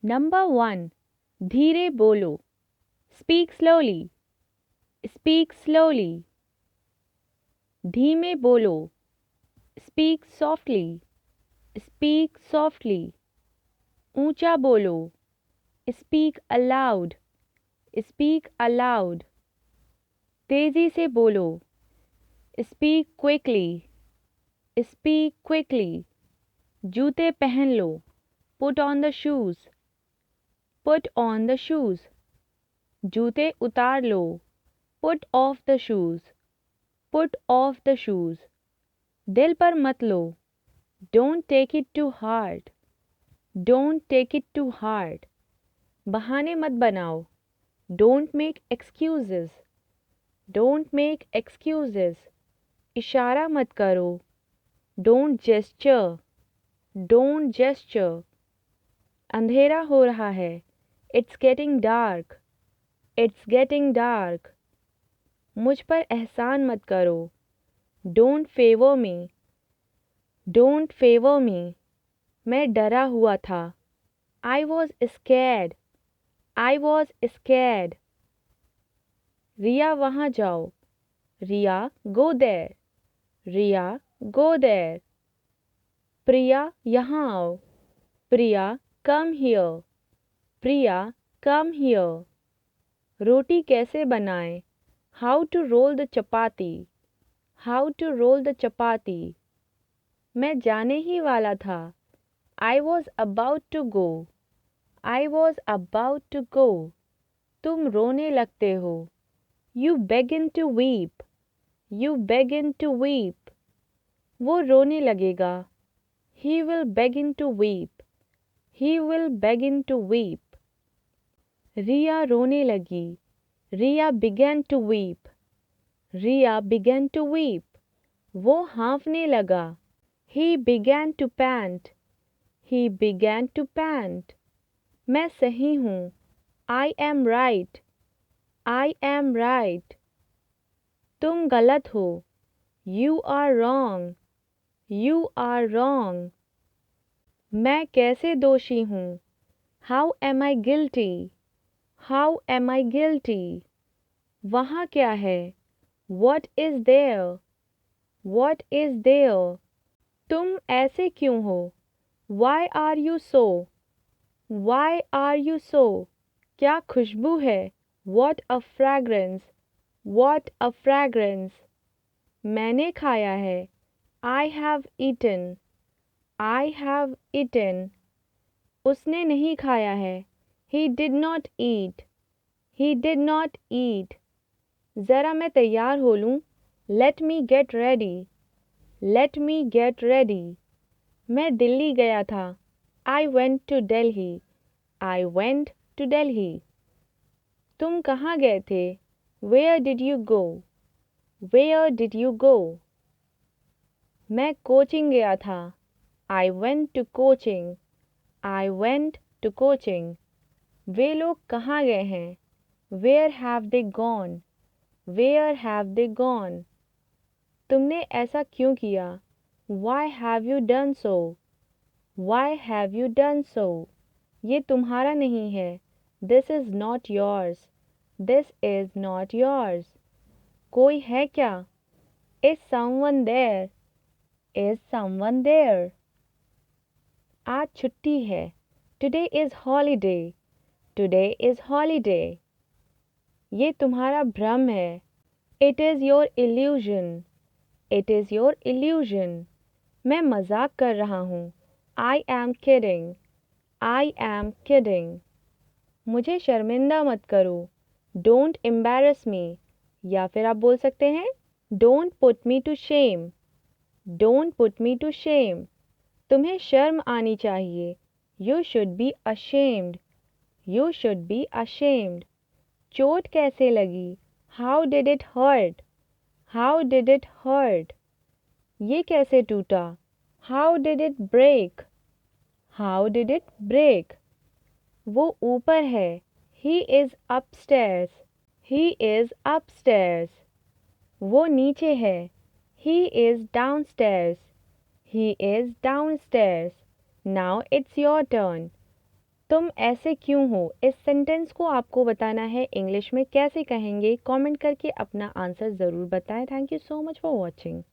Number 1. धीरे बोलो. Speak slowly. Speak slowly. धीमे बोलो. Speak softly. Speak softly. ऊंचा बोलो. Speak aloud. Speak aloud. तेजी से बोलो. Speak quickly. Speak quickly. जूते पहन लो. Put on the shoes. Put on the shoes. जूते उतार लो. Put off the shoes. Put off the shoes. दिल पर मत लो. Don't take it too hard. Don't take it too hard. बहाने मत बनाओ. Don't make excuses. Don't make excuses. इशारा मत करो. Don't gesture. Don't gesture. अंधेरा हो रहा है. It's getting dark. It's getting dark. मुझ पर एहसान मत करो. Don't favor me. Don't favor me. मैं डरा हुआ था. I was scared. I was scared. रिया वहाँ जाओ. रिया go there. Riya go there. प्रिया यहाँ आओ. प्रिया come here. Priya come here. रोटी कैसे बनाएं? How to roll the chapati. How to roll the chapati. मैं जाने ही वाला था. I was about to go. I was about to go. तुम रोने लगते हो. You begin to weep. You begin to weep. वो रोने लगेगा. He will begin to weep. He will begin to weep. रिया रोने लगी. Riya began to weep. Riya began to weep. वो हाँफने लगा. He began to pant. He began to pant. मैं सही हूँ. I am right. I am right. तुम गलत हो. You are wrong. You are wrong. मैं कैसे दोषी हूँ? How am I guilty? How am I guilty? वहाँ क्या है? What is there? What is there? तुम ऐसे क्यों हो? Why are you so? Why are you so? क्या खुशबू है? What a fragrance! What a fragrance! मैंने खाया है. I have eaten. I have eaten. उसने नहीं खाया है. He did not eat. He did not eat. ज़रा मैं तैयार हो लूँ. Let me get ready. Let me get ready. मैं दिल्ली गया था. I went to Delhi. I went to Delhi. तुम कहाँ गए थे? Where did you go? Where did you go? मैं कोचिंग गया था. I went to coaching. I went to coaching. वे लोग कहाँ गए हैं? Where have they gone? Where have they gone? तुमने ऐसा क्यों किया? Why have you done so? Why have you done so? ये तुम्हारा नहीं है. This is not yours. This is not yours. कोई है क्या? Is someone there? Is someone there? आज छुट्टी है. Today is holiday. Today is holiday. ये तुम्हारा भ्रम है. It is your illusion. It is your illusion. मैं मजाक कर रहा हूँ. I am kidding. I am kidding. मुझे शर्मिंदा मत करो. Don't embarrass me. या फिर आप बोल सकते हैं Don't put me to shame. Don't put me to shame. तुम्हें शर्म आनी चाहिए. You should be ashamed. You should be ashamed. चोट कैसे लगी? How did it hurt? How did it hurt? ये कैसे टूटा? How did it break? How did it break? वो ऊपर है. He is upstairs. He is upstairs. वो नीचे है. He is downstairs. He is downstairs. Now it's your turn. तुम ऐसे क्यों हो, इस सेंटेंस को आपको बताना है इंग्लिश में कैसे कहेंगे, कमेंट करके अपना आंसर ज़रूर बताएं। Thank you so much for watching.